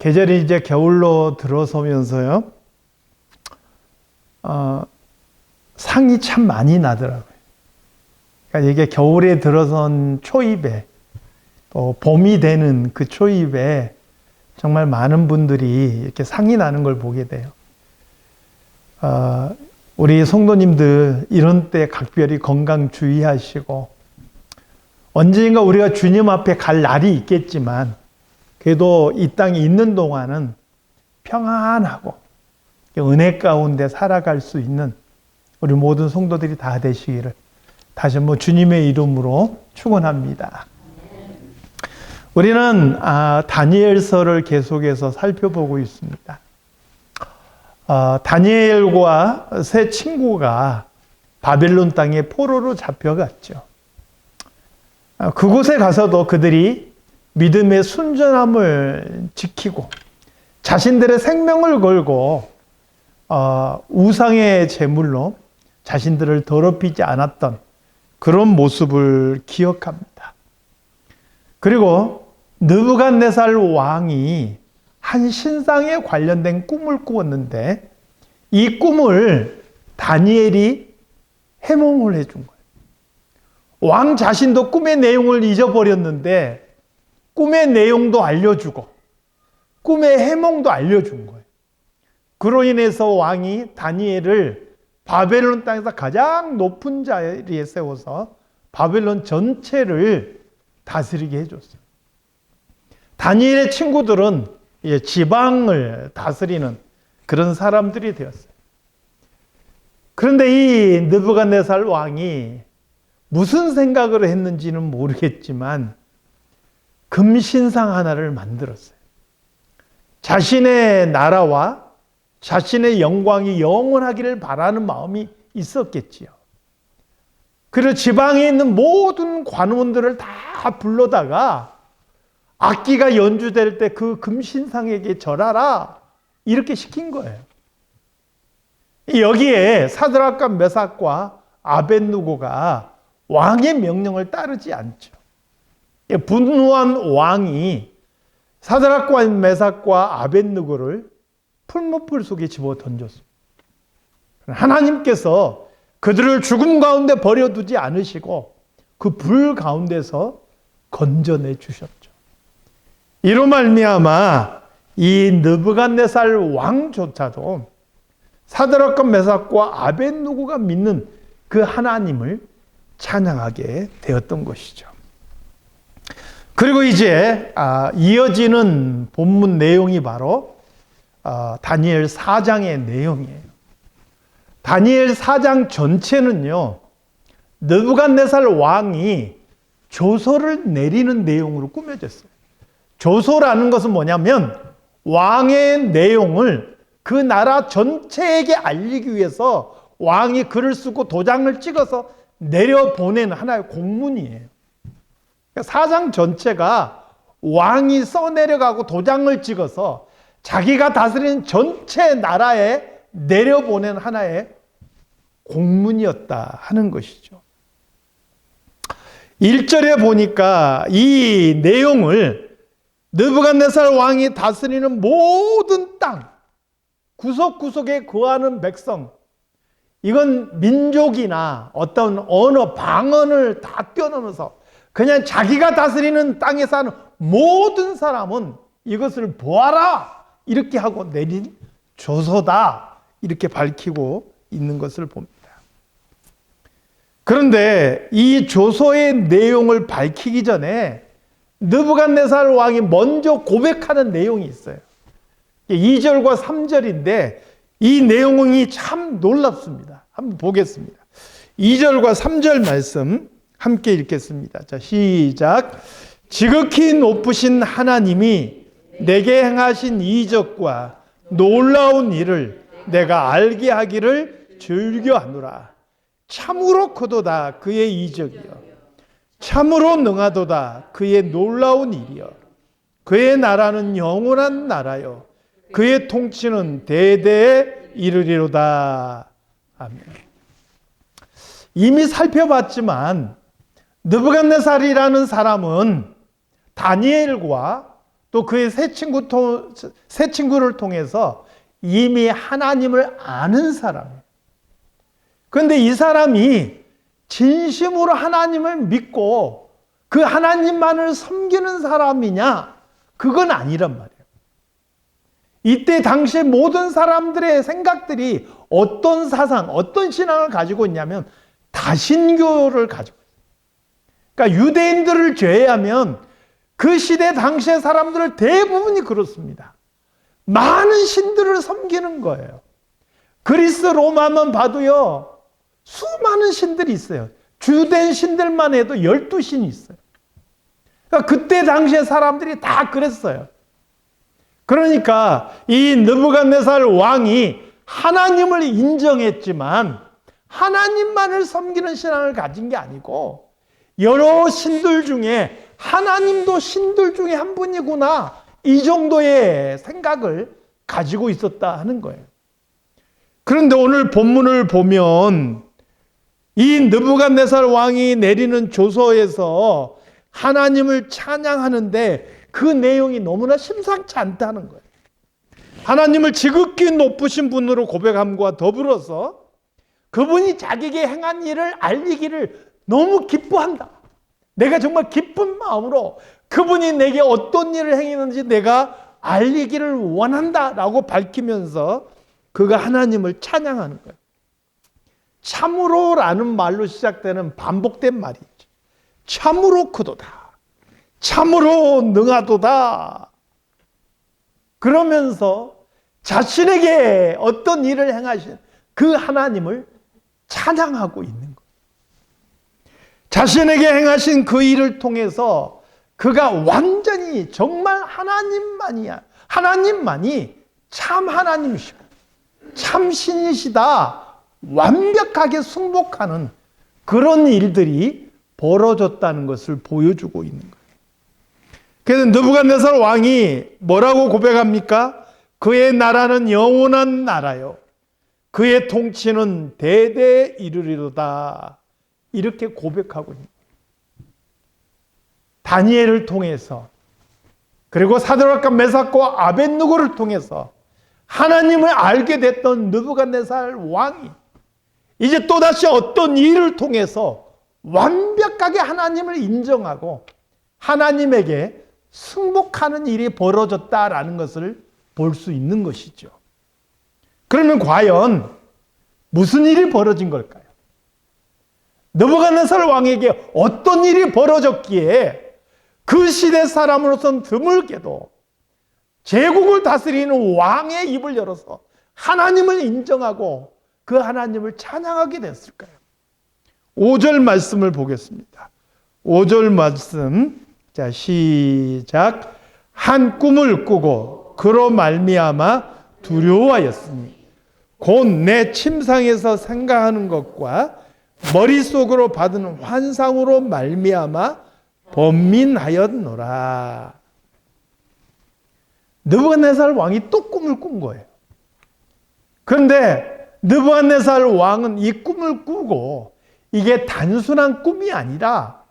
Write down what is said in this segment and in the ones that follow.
계절이 이제 겨울로 들어서면서요, 상이 참 많이 나더라고요. 그러니까 이게 겨울에 들어선 초입에, 또 봄이 되는 그 초입에 정말 많은 분들이 이렇게 상이 나는 걸 보게 돼요. 우리 성도님들 이런 때 각별히 건강 주의하시고, 언젠가 우리가 주님 앞에 갈 날이 있겠지만 그래도 이 땅에 있는 동안은 평안하고 은혜 가운데 살아갈 수 있는 우리 모든 성도들이 다 되시기를 다시 한번 주님의 이름으로 축원합니다. 우리는 다니엘서를 계속해서 살펴보고 있습니다. 다니엘과 세 친구가 바벨론 땅에 포로로 잡혀갔죠. 그곳에 가서도 그들이 믿음의 순전함을 지키고 자신들의 생명을 걸고 우상의 제물로 자신들을 더럽히지 않았던 그런 모습을 기억합니다. 그리고 느부갓네살 왕이 한 신상에 관련된 꿈을 꾸었는데 이 꿈을 다니엘이 해몽을 해준 거예요. 왕 자신도 꿈의 내용을 잊어버렸는데 꿈의 내용도 알려주고 꿈의 해몽도 알려준 거예요. 그로 인해서 왕이 다니엘을 바벨론 땅에서 가장 높은 자리에 세워서 바벨론 전체를 다스리게 해줬어요. 다니엘의 친구들은 지방을 다스리는 그런 사람들이 되었어요. 그런데 이 느부갓네살 왕이 무슨 생각을 했는지는 모르겠지만 금신상 하나를 만들었어요. 자신의 나라와 자신의 영광이 영원하기를 바라는 마음이 있었겠지요. 그리고 지방에 있는 모든 관원들을 다 불러다가 악기가 연주될 때 그 금신상에게 절하라 이렇게 시킨 거예요. 여기에 사드락과 메삭과 아벳느고가 왕의 명령을 따르지 않죠. 분노한 왕이 사드락과 메삭과 아벳느고를 풀무불 속에 집어 던졌습니다. 하나님께서 그들을 죽음 가운데 버려두지 않으시고 그 불 가운데서 건져내 주셨죠. 이로 말미암아 이 느부갓네살 왕조차도 사드락과 메삭과 아벳느고가 믿는 그 하나님을 찬양하게 되었던 것이죠. 그리고 이제 이어지는 본문 내용이 바로 다니엘 4장의 내용이에요. 다니엘 4장 전체는요, 느부갓네살 왕이 조서를 내리는 내용으로 꾸며졌어요. 조서라는 것은 뭐냐면 왕의 내용을 그 나라 전체에게 알리기 위해서 왕이 글을 쓰고 도장을 찍어서 내려보내는 하나의 공문이에요. 사장 전체가 왕이 써내려가고 도장을 찍어서 자기가 다스리는 전체 나라에 내려보낸 하나의 공문이었다 하는 것이죠. 1절에 보니까 이 내용을 느부갓네살 왕이 다스리는 모든 땅, 구석구석에 거하는 백성, 이건 민족이나 어떤 언어, 방언을 다 뛰어넘어서 그냥 자기가 다스리는 땅에 사는 모든 사람은 이것을 보아라 이렇게 하고 내린 조서다 이렇게 밝히고 있는 것을 봅니다. 그런데 이 조서의 내용을 밝히기 전에 느부갓네살 왕이 먼저 고백하는 내용이 있어요. 2절과 3절인데 이 내용이 참 놀랍습니다. 한번 보겠습니다. 2절과 3절 말씀 함께 읽겠습니다. 자, 시작. 지극히 높으신 하나님이 내게 행하신 이적과 놀라운 일을 내가 알게 하기를 즐겨하노라. 참으로 크도다 그의 이적이여. 참으로 능하도다 그의 놀라운 일이여. 그의 나라는 영원한 나라여. 그의 통치는 대대에 이르리로다. 아멘. 이미 살펴봤지만 느부갓네살이라는 사람은 다니엘과 또 그의 새 친구를 통해서 이미 하나님을 아는 사람이에요. 그런데 이 사람이 진심으로 하나님을 믿고 그 하나님만을 섬기는 사람이냐? 그건 아니란 말이에요. 이때 당시에 모든 사람들의 생각들이 어떤 사상, 어떤 신앙을 가지고 있냐면 다신교를 가지고 있어요. 그러니까 유대인들을 제외하면 그 시대 당시의 사람들을 대부분이 그렇습니다. 많은 신들을 섬기는 거예요. 그리스 로마만 봐도요, 수많은 신들이 있어요. 주된 신들만 해도 12신이 있어요. 그러니까 그때 당시의 사람들이 다 그랬어요. 그러니까 이 느부갓네살 왕이 하나님을 인정했지만 하나님만을 섬기는 신앙을 가진 게 아니고 여러 신들 중에 하나님도 신들 중에 한 분이구나, 이 정도의 생각을 가지고 있었다 하는 거예요. 그런데 오늘 본문을 보면 이 느부갓네살 왕이 내리는 조서에서 하나님을 찬양하는데 그 내용이 너무나 심상치 않다는 거예요. 하나님을 지극히 높으신 분으로 고백함과 더불어서 그분이 자기에게 행한 일을 알리기를 너무 기뻐한다. 내가 정말 기쁜 마음으로 그분이 내게 어떤 일을 행했는지 내가 알리기를 원한다라고 밝히면서 그가 하나님을 찬양하는 거예요. 참으로라는 말로 시작되는 반복된 말이죠. 참으로 크도다. 참으로 능하도다. 그러면서 자신에게 어떤 일을 행하신 그 하나님을 찬양하고 있는 거예요. 자신에게 행하신 그 일을 통해서 그가 완전히 정말 하나님만이 참 하나님이시고 참 신이시다 완벽하게 승복하는 그런 일들이 벌어졌다는 것을 보여주고 있는 거예요. 그래서 느부갓네살 왕이 뭐라고 고백합니까? 그의 나라는 영원한 나라요, 그의 통치는 대대에 이르리로다, 이렇게 고백하고 있는 거예요. 다니엘을 통해서, 그리고 사드락과 메삭과 아벳느고를 통해서 하나님을 알게 됐던 느부갓네살 왕이 이제 또다시 어떤 일을 통해서 완벽하게 하나님을 인정하고 하나님에게 승복하는 일이 벌어졌다라는 것을 볼 수 있는 것이죠. 그러면 과연 무슨 일이 벌어진 걸까요? 느부갓네살 왕에게 어떤 일이 벌어졌기에 그 시대 사람으로서는 드물게도 제국을 다스리는 왕의 입을 열어서 하나님을 인정하고 그 하나님을 찬양하게 됐을까요? 5절 말씀을 보겠습니다. 5절 말씀, 자, 시작. 한 꿈을 꾸고 그로 말미암아 두려워하였으니 곧 내 침상에서 생각하는 것과 머릿속으로 받은 환상으로 말미암아 번민하였노라. 느부갓네살 왕이 또 꿈을 꾼 거예요. 그런데 느부갓네살 왕은 이 꿈을 꾸고 이게 단순한 꿈이 아니라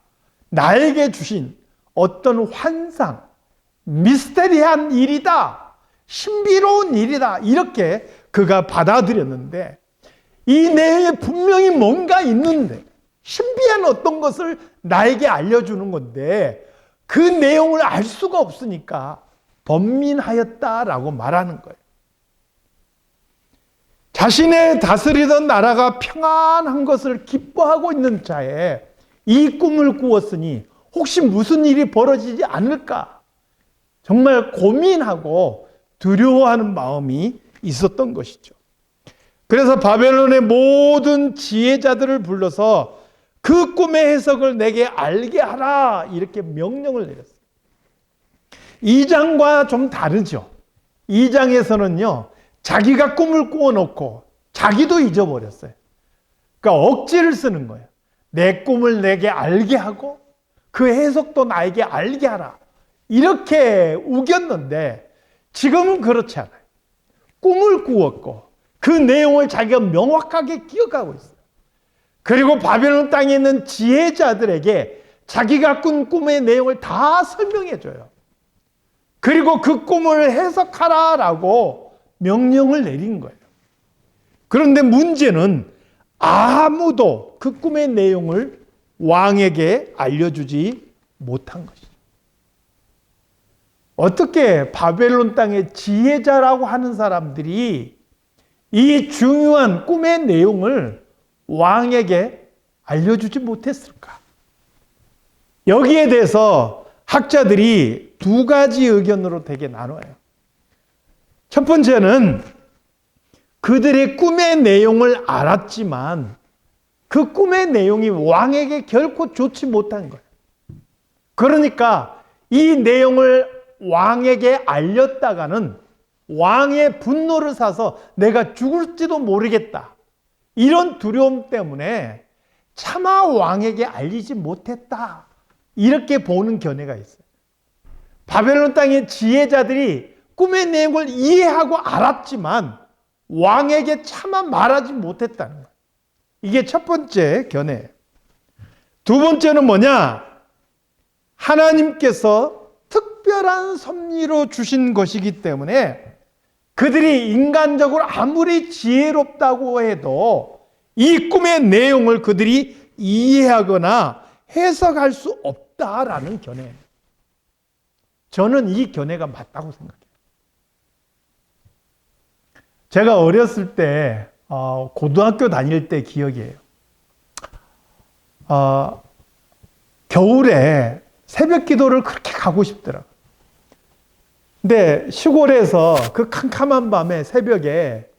나에게 주신 어떤 환상, 미스테리한 일이다, 신비로운 일이다, 이렇게 그가 받아들였는데 이 내용에 분명히 뭔가 있는데 신비한 어떤 것을 나에게 알려주는 건데 그 내용을 알 수가 없으니까 번민하였다라고 말하는 거예요. 자신의 다스리던 나라가 평안한 것을 기뻐하고 있는 자에 이 꿈을 꾸었으니 혹시 무슨 일이 벌어지지 않을까 정말 고민하고 두려워하는 마음이 있었던 것이죠. 그래서 바벨론의 모든 지혜자들을 불러서 그 꿈의 해석을 내게 알게 하라, 이렇게 명령을 내렸어요. 2장과 좀 다르죠. 2장에서는요 자기가 꿈을 꾸어놓고 자기도 잊어버렸어요. 그러니까 억지를 쓰는 거예요. 내 꿈을 내게 알게 하고 그 해석도 나에게 알게 하라, 이렇게 우겼는데 지금은 그렇지 않아요. 꿈을 꾸었고 그 내용을 자기가 명확하게 기억하고 있어요. 그리고 바벨론 땅에 있는 지혜자들에게 자기가 꾼 꿈의 내용을 다 설명해 줘요. 그리고 그 꿈을 해석하라라고 명령을 내린 거예요. 그런데 문제는 아무도 그 꿈의 내용을 왕에게 알려주지 못한 것이죠. 어떻게 바벨론 땅의 지혜자라고 하는 사람들이 이 중요한 꿈의 내용을 왕에게 알려주지 못했을까? 여기에 대해서 학자들이 두 가지 의견으로 되게 나눠요. 첫 번째는 그들의 꿈의 내용을 알았지만 그 꿈의 내용이 왕에게 결코 좋지 못한 거예요. 그러니까 이 내용을 왕에게 알렸다가는 왕의 분노를 사서 내가 죽을지도 모르겠다. 이런 두려움 때문에 차마 왕에게 알리지 못했다. 이렇게 보는 견해가 있어요. 바벨론 땅의 지혜자들이 꿈의 내용을 이해하고 알았지만 왕에게 차마 말하지 못했다는 거예요. 이게 첫 번째 견해예요. 두 번째는 뭐냐? 하나님께서 특별한 섭리로 주신 것이기 때문에 그들이 인간적으로 아무리 지혜롭다고 해도 이 꿈의 내용을 그들이 이해하거나 해석할 수 없다라는 견해예요. 저는 이 견해가 맞다고 생각해요. 제가 어렸을 때 고등학교 다닐 때 기억이에요. 겨울에 새벽 기도를 그렇게 가고 싶더라고요. 근데 시골에서 그 캄캄한 밤에 새벽에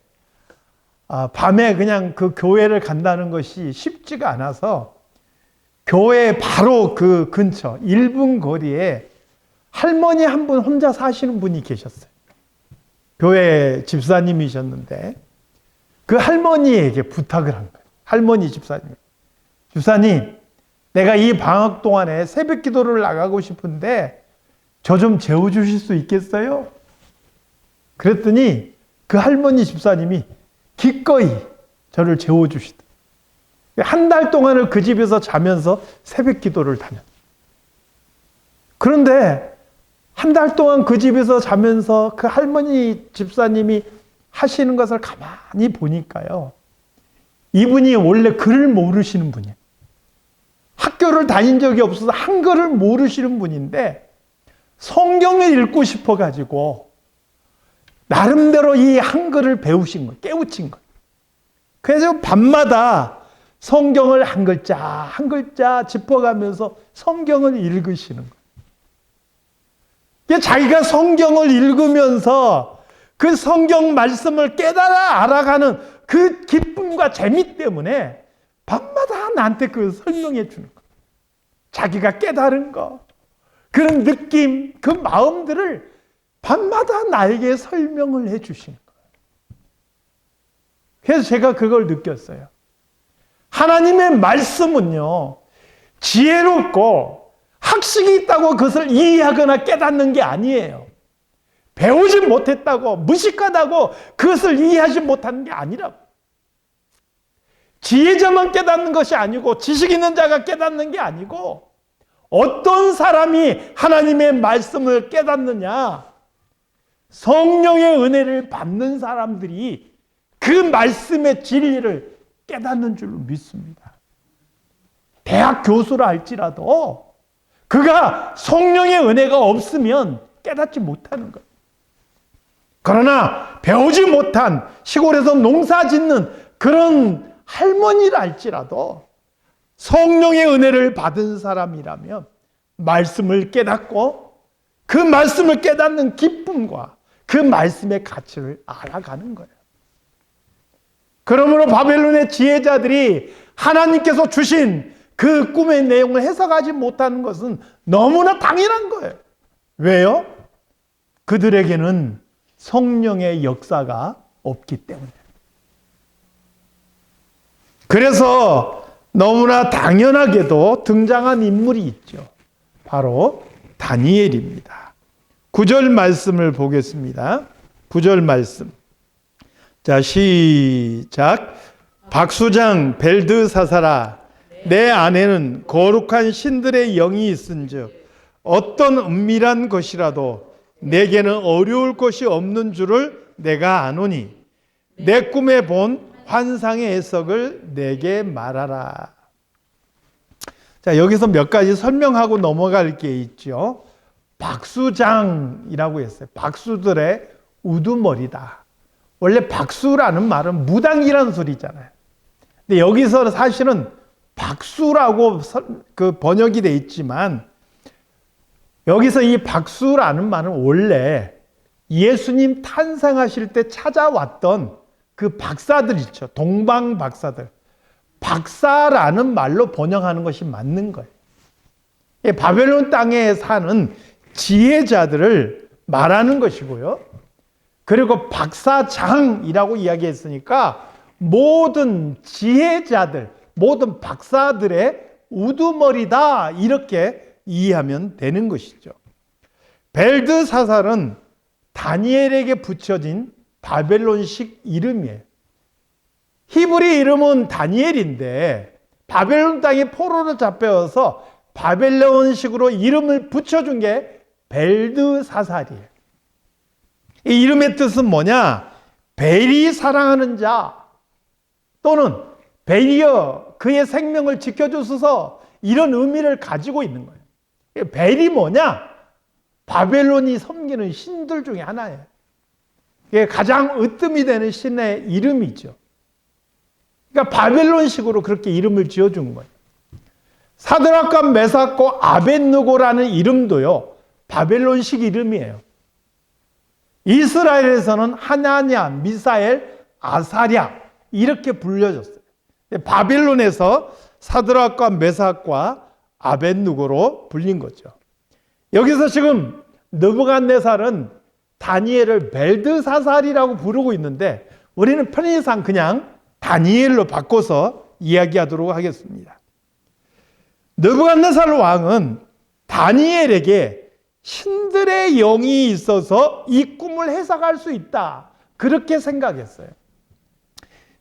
밤에 그냥 그 교회를 간다는 것이 쉽지가 않아서 교회 바로 그 근처 1분 거리에 할머니 한 분 혼자 사시는 분이 계셨어요. 교회 집사님이셨는데 그 할머니에게 부탁을 한 거예요. 할머니 집사님. 집사님, 내가 이 방학 동안에 새벽 기도를 나가고 싶은데 저 좀 재워주실 수 있겠어요? 그랬더니 그 할머니 집사님이 기꺼이 저를 재워주시더라고요. 한 달 동안을 그 집에서 자면서 새벽 기도를 다녔어요. 그런데 한 달 동안 그 집에서 자면서 그 할머니 집사님이 하시는 것을 가만히 보니까요. 이분이 원래 글을 모르시는 분이에요. 학교를 다닌 적이 없어서 한글을 모르시는 분인데 성경을 읽고 싶어가지고 나름대로 이 한글을 배우신 거예요. 깨우친 거예요. 그래서 밤마다 성경을 한 글자 한 글자 짚어가면서 성경을 읽으시는 거예요. 자기가 성경을 읽으면서 그 성경 말씀을 깨달아 알아가는 그 기쁨과 재미 때문에 밤마다 나한테 그 설명해 주는 거예요. 자기가 깨달은 거, 그런 느낌, 그 마음들을 밤마다 나에게 설명을 해 주시는 거예요. 그래서 제가 그걸 느꼈어요. 하나님의 말씀은요, 지혜롭고 학식이 있다고 그것을 이해하거나 깨닫는 게 아니에요. 배우지 못했다고, 무식하다고 그것을 이해하지 못하는 게 아니라고. 지혜자만 깨닫는 것이 아니고 지식 있는 자가 깨닫는 게 아니고 어떤 사람이 하나님의 말씀을 깨닫느냐? 성령의 은혜를 받는 사람들이 그 말씀의 진리를 깨닫는 줄로 믿습니다. 대학 교수라 할지라도 그가 성령의 은혜가 없으면 깨닫지 못하는 거예요. 그러나 배우지 못한 시골에서 농사 짓는 그런 할머니라 할지라도 성령의 은혜를 받은 사람이라면 말씀을 깨닫고 그 말씀을 깨닫는 기쁨과 그 말씀의 가치를 알아가는 거예요. 그러므로 바벨론의 지혜자들이 하나님께서 주신 그 꿈의 내용을 해석하지 못하는 것은 너무나 당연한 거예요. 왜요? 그들에게는 성령의 역사가 없기 때문에. 그래서 너무나 당연하게도 등장한 인물이 있죠. 바로 다니엘입니다. 9절 말씀을 보겠습니다. 9절 말씀. 자, 시작. 박수장 벨드사사라, 내 안에는 거룩한 신들의 영이 있은즉 어떤 은밀한 것이라도 내게는 어려울 것이 없는 줄을 내가 아노니 내 꿈에 본 환상의 해석을 내게 말하라. 자, 여기서 몇 가지 설명하고 넘어갈 게 있죠. 박수장이라고 했어요. 박수들의 우두머리다. 원래 박수라는 말은 무당이라는 소리잖아요. 근데 여기서 사실은 박수라고 그 번역이 돼 있지만 여기서 이 박수라는 말은 원래 예수님 탄생하실 때 찾아왔던 그 박사들 있죠. 동방 박사들. 박사라는 말로 번역하는 것이 맞는 거예요. 바벨론 땅에 사는 지혜자들을 말하는 것이고요. 그리고 박사장이라고 이야기했으니까 모든 지혜자들, 모든 박사들의 우두머리다 이렇게 이해하면 되는 것이죠. 벨드사살은 다니엘에게 붙여진 바벨론식 이름이에요. 히브리 이름은 다니엘인데 바벨론 땅에 포로로 잡혀서 바벨론식으로 이름을 붙여준 게 벨드사살이에요. 이 이름의 뜻은 뭐냐? 벨이 사랑하는 자 또는 벨이여 그의 생명을 지켜주소서 이런 의미를 가지고 있는 거예요. 벨이 뭐냐? 바벨론이 섬기는 신들 중에 하나예요. 이게 가장 으뜸이 되는 신의 이름이죠. 그러니까 바벨론식으로 그렇게 이름을 지어준 거예요. 사드락과 메삭과 아벳느고라는 이름도요, 바벨론식 이름이에요. 이스라엘에서는 하나냐, 미사엘, 아사랴 이렇게 불려졌어요. 바벨론에서 사드락과 메삭과 아벳느고로 불린 거죠. 여기서 지금 느부갓네살은 다니엘을 벨드사살이라고 부르고 있는데 우리는 편의상 그냥 다니엘로 바꿔서 이야기하도록 하겠습니다. 느부갓네살 왕은 다니엘에게 신들의 영이 있어서 이 꿈을 해석할 수 있다. 그렇게 생각했어요.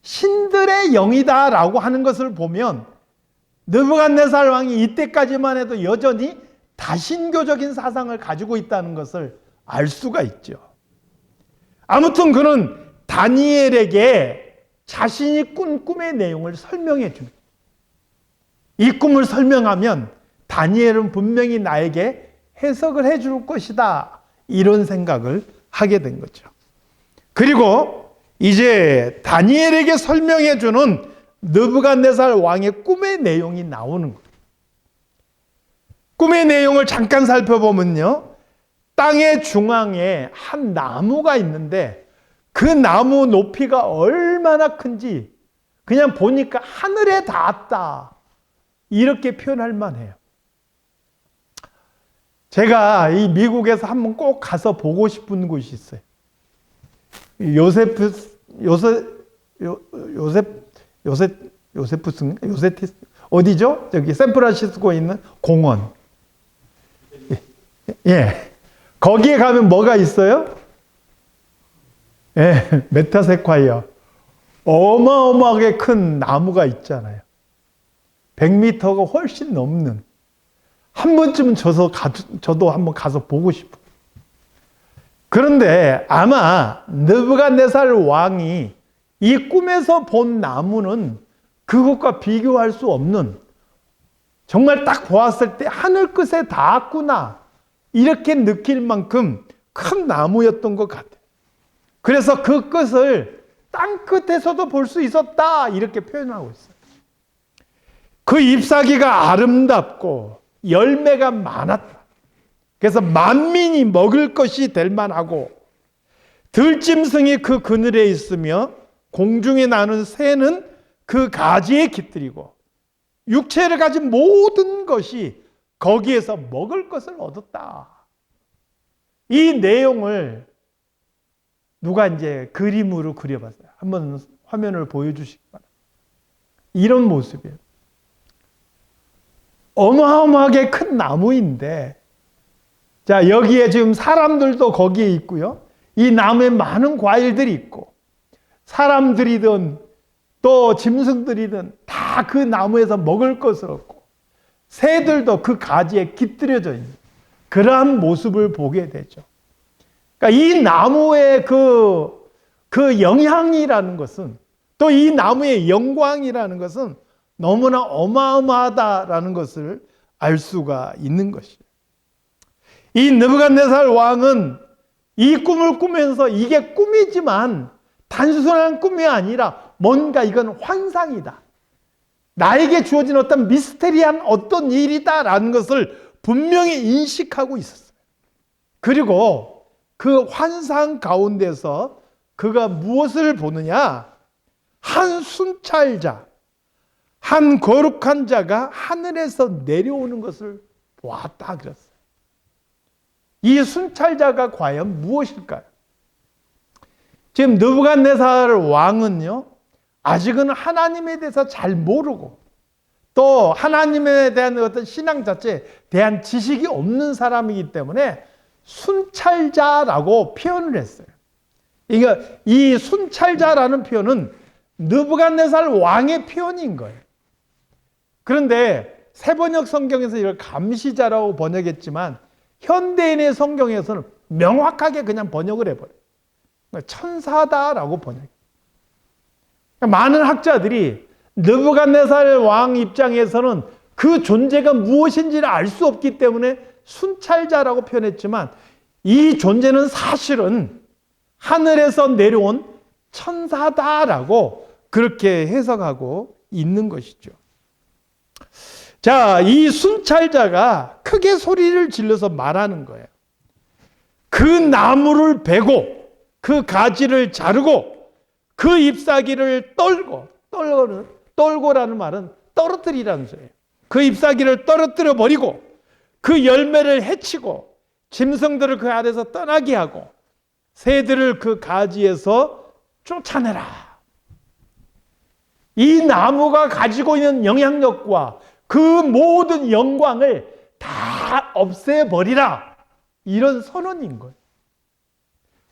신들의 영이다라고 하는 것을 보면 느부갓네살 왕이 이때까지만 해도 여전히 다신교적인 사상을 가지고 있다는 것을 알 수가 있죠. 아무튼 그는 다니엘에게 자신이 꾼 꿈의 내용을 설명해 줍니다. 이 꿈을 설명하면 다니엘은 분명히 나에게 해석을 해줄 것이다. 이런 생각을 하게 된 거죠. 그리고 이제 다니엘에게 설명해 주는 느부갓네살 왕의 꿈의 내용이 나오는 거예요. 꿈의 내용을 잠깐 살펴보면요. 땅의 중앙에 한 나무가 있는데 그 나무 높이가 얼마나 큰지 그냥 보니까 하늘에 닿았다. 이렇게 표현할 만해요. 제가 이 미국에서 한번 꼭 가서 보고 싶은 곳이 있어요. 요세푸스 어디죠? 저기 샌프란시스코에 있는 공원. 예. 거기에 가면 뭐가 있어요? 예, 메타세콰이어. 어마어마하게 큰 나무가 있잖아요. 100m가 훨씬 넘는. 한 번쯤은 저도 한번 가서 보고 싶어요. 그런데 아마 느부갓네살 왕이 이 꿈에서 본 나무는 그것과 비교할 수 없는, 정말 딱 보았을 때 하늘 끝에 닿았구나 이렇게 느낄 만큼 큰 나무였던 것 같아요. 그래서 그 끝을 땅 끝에서도 볼 수 있었다 이렇게 표현하고 있어요. 그 잎사귀가 아름답고 열매가 많았다. 그래서 만민이 먹을 것이 될 만하고 들짐승이 그 그늘에 있으며 공중에 나는 새는 그 가지에 깃들이고 육체를 가진 모든 것이 거기에서 먹을 것을 얻었다. 이 내용을 누가 이제 그림으로 그려봤어요. 한번 화면을 보여주시기 바랍니다. 이런 모습이에요. 어마어마하게 큰 나무인데, 자, 여기에 지금 사람들도 거기에 있고요. 이 나무에 많은 과일들이 있고, 사람들이든 또 짐승들이든 다 그 나무에서 먹을 것을 얻고, 새들도 그 가지에 깃들여져 있는 그러한 모습을 보게 되죠. 이 나무의 그 영향이라는 것은, 또 이 나무의 영광이라는 것은 너무나 어마어마하다라는 것을 알 수가 있는 것이에요. 이 느부갓네살 왕은 이 꿈을 꾸면서 이게 꿈이지만 단순한 꿈이 아니라 뭔가 이건 환상이다, 나에게 주어진 어떤 미스테리한 어떤 일이다라는 것을 분명히 인식하고 있었어요. 그리고 그 환상 가운데서 그가 무엇을 보느냐? 한 순찰자, 한 거룩한 자가 하늘에서 내려오는 것을 보았다 그랬어요. 이 순찰자가 과연 무엇일까요? 지금 느부갓네살 왕은요, 아직은 하나님에 대해서 잘 모르고 또 하나님에 대한 어떤 신앙 자체에 대한 지식이 없는 사람이기 때문에 순찰자라고 표현을 했어요. 그러니까 이 순찰자라는 표현은 느부갓네살 왕의 표현인 거예요. 그런데 새번역 성경에서 이걸 감시자라고 번역했지만 현대인의 성경에서는 명확하게 그냥 번역을 해버려요. 천사다라고 번역해요. 많은 학자들이 느부갓네살 왕 입장에서는 그 존재가 무엇인지를 알 수 없기 때문에 순찰자라고 표현했지만 이 존재는 사실은 하늘에서 내려온 천사다라고 그렇게 해석하고 있는 것이죠. 자, 이 순찰자가 크게 소리를 질러서 말하는 거예요. 그 나무를 베고 그 가지를 자르고 그 잎사귀를 떨고라는 말은 떨어뜨리라는 소리예요. 그 잎사귀를 떨어뜨려 버리고 그 열매를 해치고 짐승들을 그 아래서 떠나게 하고 새들을 그 가지에서 쫓아내라. 이 나무가 가지고 있는 영향력과 그 모든 영광을 다 없애버리라. 이런 선언인 거예요.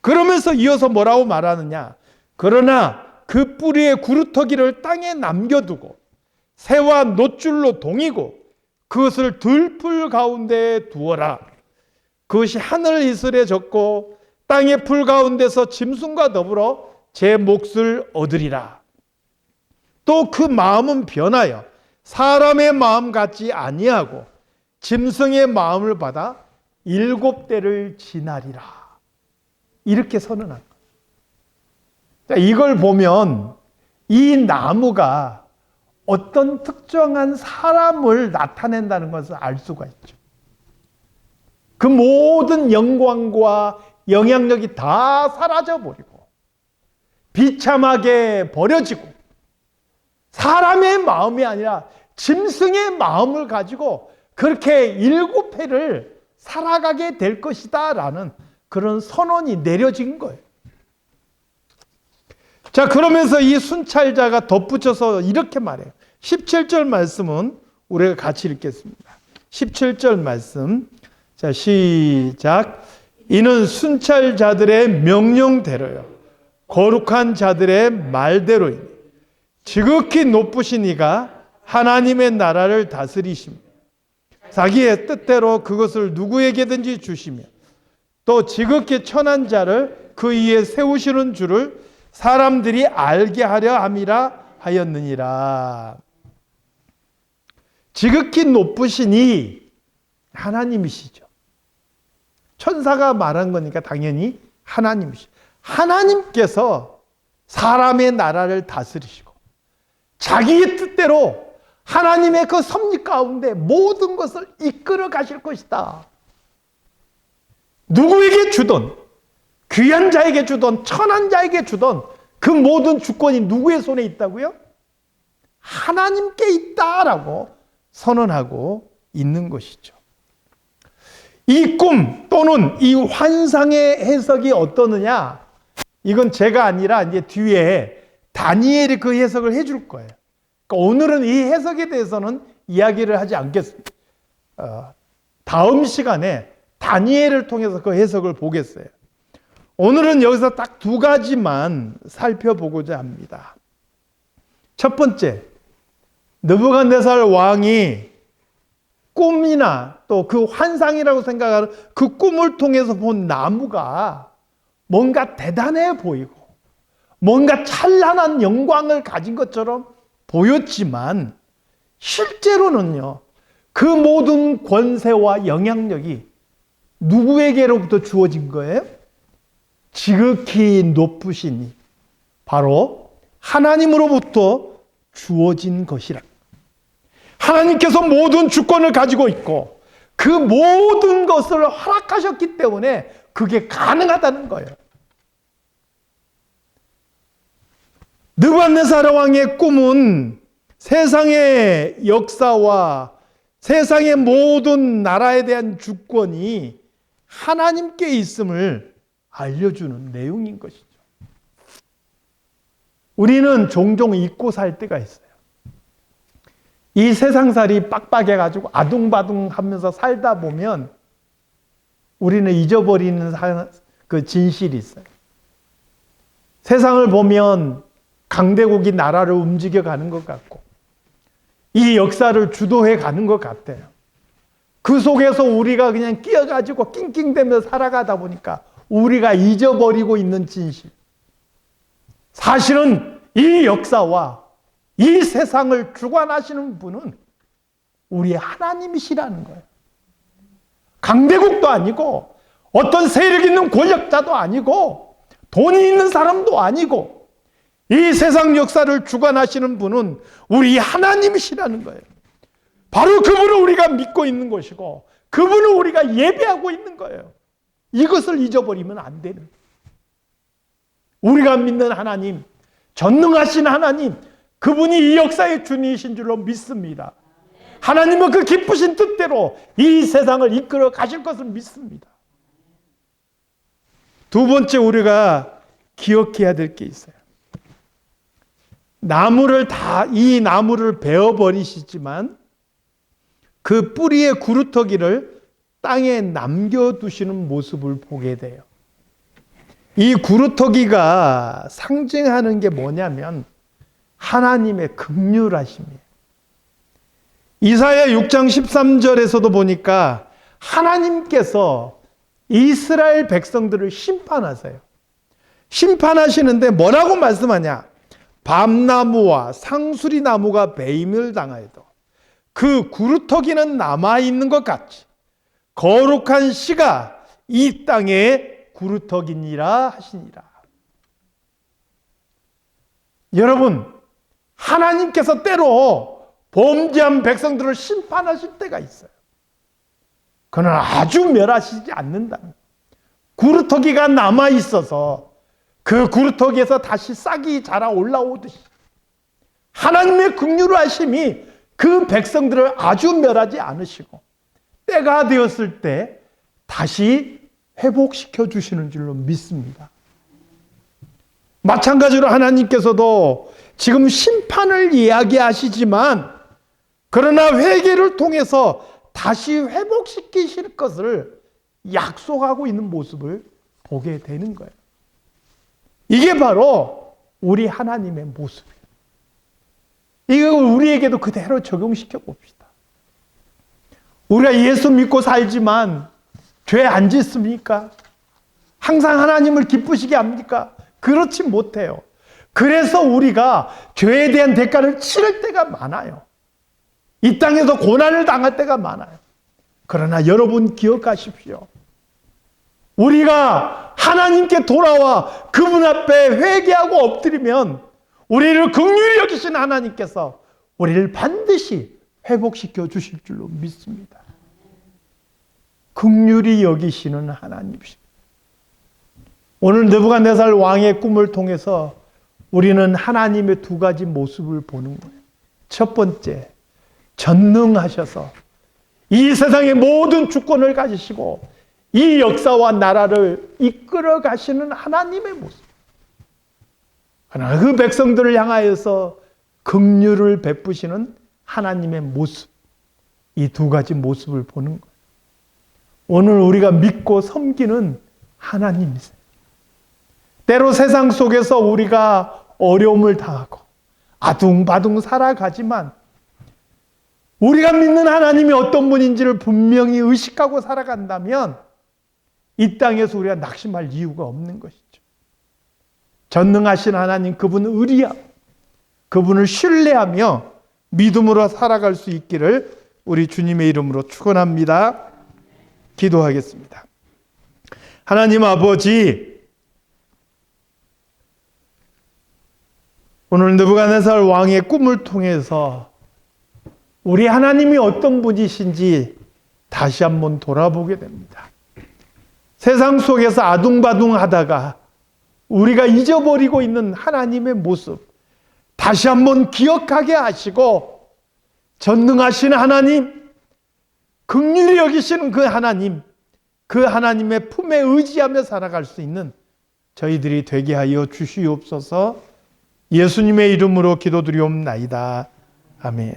그러면서 이어서 뭐라고 말하느냐? 그러나 그 뿌리의 구루터기를 땅에 남겨두고 새와 노줄로 동이고 그것을 들풀 가운데에 두어라. 그것이 하늘 이슬에 젖고 땅의 풀 가운데서 짐승과 더불어 제 몫을 얻으리라. 또 그 마음은 변하여 사람의 마음 같지 아니하고 짐승의 마음을 받아 7대를 지나리라. 이렇게 선언한 거예요. 이걸 보면 이 나무가 어떤 특정한 사람을 나타낸다는 것을 알 수가 있죠. 그 모든 영광과 영향력이 다 사라져버리고 비참하게 버려지고 사람의 마음이 아니라 짐승의 마음을 가지고 그렇게 7회를 살아가게 될 것이다 라는 그런 선언이 내려진 거예요. 자, 그러면서 이 순찰자가 덧붙여서 이렇게 말해요. 17절 말씀은 우리가 같이 읽겠습니다. 17절 말씀. 자, 시작. 이는 순찰자들의 명령대로요 거룩한 자들의 말대로이니 지극히 높으신 이가 하나님의 나라를 다스리시며 자기의 뜻대로 그것을 누구에게든지 주시며 또 지극히 천한 자를 그 위에 세우시는 줄을 사람들이 알게 하려 함이라 하였느니라. 지극히 높으시니 하나님이시죠. 천사가 말한 거니까 당연히 하나님이시죠. 하나님께서 사람의 나라를 다스리시고 자기의 뜻대로 하나님의 그 섭리 가운데 모든 것을 이끌어 가실 것이다. 누구에게 주던, 귀한 자에게 주던, 천한 자에게 주던 그 모든 주권이 누구의 손에 있다고요? 하나님께 있다라고 선언하고 있는 것이죠. 이 꿈 또는 이 환상의 해석이 어떠느냐? 이건 제가 아니라 이제 뒤에 다니엘이 그 해석을 해줄 거예요. 그러니까 오늘은 이 해석에 대해서는 이야기를 하지 않겠습니다. 다음 시간에 다니엘을 통해서 그 해석을 보겠어요. 오늘은 여기서 딱 2가지만 살펴보고자 합니다. 첫 번째, 느부갓네살 왕이 꿈이나 또 그 환상이라고 생각하는 그 꿈을 통해서 본 나무가 뭔가 대단해 보이고 뭔가 찬란한 영광을 가진 것처럼 보였지만 실제로는요, 그 모든 권세와 영향력이 누구에게로부터 주어진 거예요? 지극히 높으시니 바로 하나님으로부터 주어진 것이라. 하나님께서 모든 주권을 가지고 있고 그 모든 것을 허락하셨기 때문에 그게 가능하다는 거예요. 느부갓네살 왕의 꿈은 세상의 역사와 세상의 모든 나라에 대한 주권이 하나님께 있음을 알려주는 내용인 것이죠. 우리는 종종 잊고 살 때가 있어요. 이 세상살이 빡빡해가지고 아둥바둥 하면서 살다 보면 우리는 잊어버리는 그 진실이 있어요. 세상을 보면 강대국이 나라를 움직여가는 것 같고 이 역사를 주도해 가는 것 같아요. 그 속에서 우리가 그냥 끼어가지고 낑낑대며 살아가다 보니까 우리가 잊어버리고 있는 진실. 사실은 이 역사와 이 세상을 주관하시는 분은 우리 하나님이시라는 거예요. 강대국도 아니고 어떤 세력 있는 권력자도 아니고 돈이 있는 사람도 아니고 이 세상 역사를 주관하시는 분은 우리 하나님이시라는 거예요. 바로 그분을 우리가 믿고 있는 것이고 그분을 우리가 예배하고 있는 거예요. 이것을 잊어버리면 안 되는 거예요. 우리가 믿는 하나님, 전능하신 하나님, 그분이 이 역사의 주님이신 줄로 믿습니다. 하나님은 그 기쁘신 뜻대로 이 세상을 이끌어 가실 것을 믿습니다. 두 번째 우리가 기억해야 될 게 있어요. 이 나무를 베어버리시지만 그 뿌리의 구루터기를 땅에 남겨두시는 모습을 보게 돼요. 이 구루터기가 상징하는 게 뭐냐면 하나님의 긍휼하심이에요. 이사야 6장 13절에서도 보니까 하나님께서 이스라엘 백성들을 심판하세요. 심판하시는데 뭐라고 말씀하냐? 밤나무와 상수리나무가 배임을 당하여도 그 구루터기는 남아있는 것 같이 거룩한 씨가 이 땅에 구루터기니라 하시니라. 여러분, 하나님께서 때로 범죄한 백성들을 심판하실 때가 있어요. 그러나 아주 멸하시지 않는다. 구루터기가 남아있어서 그 구루터기에서 다시 싹이 자라 올라오듯이 하나님의 긍휼하심이 그 백성들을 아주 멸하지 않으시고 때가 되었을 때 다시 회복시켜 주시는 줄로 믿습니다. 마찬가지로 하나님께서도 지금 심판을 이야기하시지만 그러나 회개를 통해서 다시 회복시키실 것을 약속하고 있는 모습을 보게 되는 거예요. 이게 바로 우리 하나님의 모습이에요. 이걸 우리에게도 그대로 적용시켜 봅시다. 우리가 예수 믿고 살지만 죄 안 짓습니까? 항상 하나님을 기쁘시게 합니까? 그렇지 못해요. 그래서 우리가 죄에 대한 대가를 치를 때가 많아요. 이 땅에서 고난을 당할 때가 많아요. 그러나 여러분 기억하십시오. 우리가 하나님께 돌아와 그분 앞에 회개하고 엎드리면 우리를 긍휼히 여기신 하나님께서 우리를 반드시 회복시켜 주실 줄로 믿습니다. 긍휼히 여기시는 하나님이십니다. 오늘 느부갓네살 왕의 꿈을 통해서 우리는 하나님의 두 가지 모습을 보는 거예요. 첫 번째, 전능하셔서 이 세상의 모든 주권을 가지시고 이 역사와 나라를 이끌어 가시는 하나님의 모습. 그러나 그 백성들을 향하여서 긍휼을 베푸시는 하나님의 모습. 이 두 가지 모습을 보는 거예요. 오늘 우리가 믿고 섬기는 하나님이세요. 때로 세상 속에서 우리가 어려움을 당하고 아둥바둥 살아가지만 우리가 믿는 하나님이 어떤 분인지를 분명히 의식하고 살아간다면 이 땅에서 우리가 낙심할 이유가 없는 것이죠. 전능하신 하나님, 그분 의리함, 그분을 신뢰하며 믿음으로 살아갈 수 있기를 우리 주님의 이름으로 축원합니다. 기도하겠습니다. 하나님 아버지, 오늘 느부갓네살 왕의 꿈을 통해서 우리 하나님이 어떤 분이신지 다시 한번 돌아보게 됩니다. 세상 속에서 아둥바둥하다가 우리가 잊어버리고 있는 하나님의 모습 다시 한번 기억하게 하시고, 전능하신 하나님, 긍휼히 여기시는 그 하나님, 그 하나님의 품에 의지하며 살아갈 수 있는 저희들이 되게 하여 주시옵소서. 예수님의 이름으로 기도드리옵나이다. 아멘.